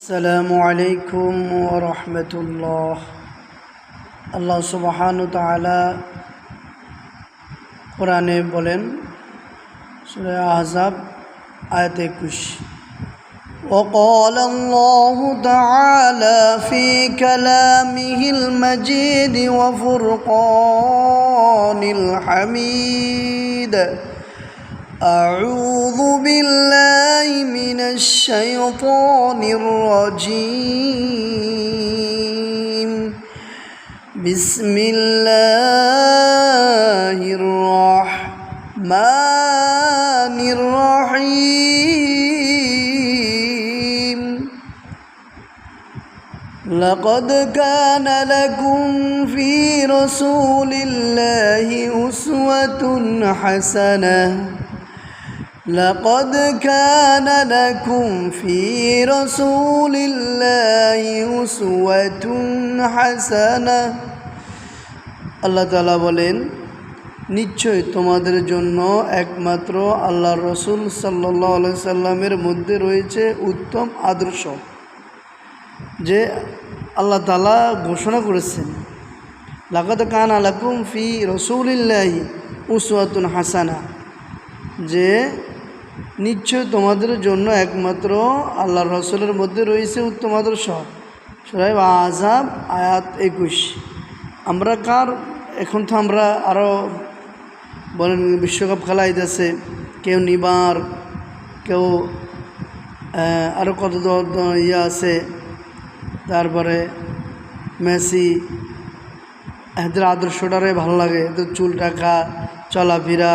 আসসালামু আলাইকুম ওয়া রাহমাতুল্লাহ। আল্লাহ সুবহানাহু ওয়া তাআলা কোরআনে বলেন, সূরা আহজাব আয়াত 21, وقال الله تعالى في كلامه المجيد وفرقان الحميد أعوذ بالله من الشيطان الرجيم بسم الله الرحمن الرحيم لقد كان لكم في رسول الله أسوة حسنة لقد كان لكم في رسول الله أسوة حسنة আল্লাহ তাআলা বলেন, নিশ্চয় তোমাদের জন্য একমাত্র আল্লাহর রসুল সাল্লাল্লাহু আলাইহি সাল্লামের মধ্যে রয়েছে উত্তম আদর্শ, যে আল্লাহ তাআলা ঘোষণা করেছেন, লাকাদ কানা লাকুম ফি রাসূলিল্লাহি উসওয়াতুন হাসানা, যে নিশ্চয় তোমাদের জন্য একমাত্র আল্লাহর রসুলের মধ্যে রয়েছে উত্তম আদর্শ। সূরা আহজাব আয়াত 21। আমরা এখন তো আমরা আরও বলেন বিশ্বকাপ খেলা আইতেছে, কেউ নিবার, কেউ আরও কত ইয়ে আছে, তারপরে মেসি, এদের আদর্শটারে ভালো লাগে, এদের চুল টাকা চলাফেরা,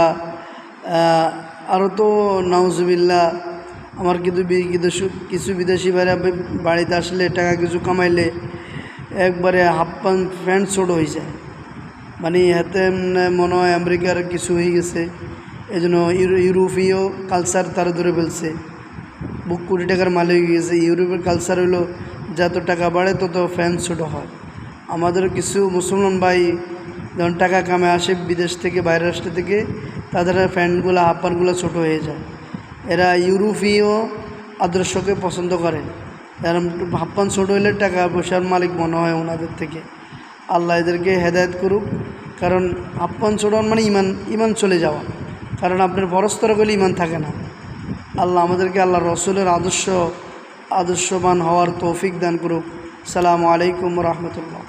আরও তো নাউজুবিল্লাহ। আমার কিছু বিদেশি ভাইরা বাড়িতে আসলে টাকা কিছু কামাইলে একবারে হাফ প্যান্ট ছোট হয়ে যায়, মানে হাতে মনে হয় আমেরিকার কিছু হয়ে গেছে। এই জন্য ইউরোপীয় কালচার তারা ধরে ফেলছে, বুক কোটি টাকার মাল হয়ে গেছে। ইউরোপের কালচার হলো যত টাকা বাড়ে তত প্যান্ট ছোটো হয়। আমাদের কিছু মুসলমান ভাই যখন টাকা কামে আসে বিদেশ থেকে, বাইরের রাষ্ট্র থেকে, তাদের প্যান্টগুলো হাফ প্যান্টগুলো ছোটো হয়ে যায়। এরা ইউরোপীয় আদর্শকে পছন্দ করে, এরা হাফ প্যান্ট ছোটো হলে টাকা পয়সার মালিক মনে হয় ওনাদের থেকে। আল্লাহ এদেরকে হেদায়েত করুক, কারণ হাফ প্যান্ট ছোটো মানে ইমান চলে যাওয়া, কারণ আপনার পরস্তর করলে ইমান থাকে না। আল্লাহ আমাদেরকে আল্লাহ রসুলের আদর্শবান হওয়ার তৌফিক দান করুক। আসসালামু আলাইকুম ওয়া রাহমাতুল্লাহ।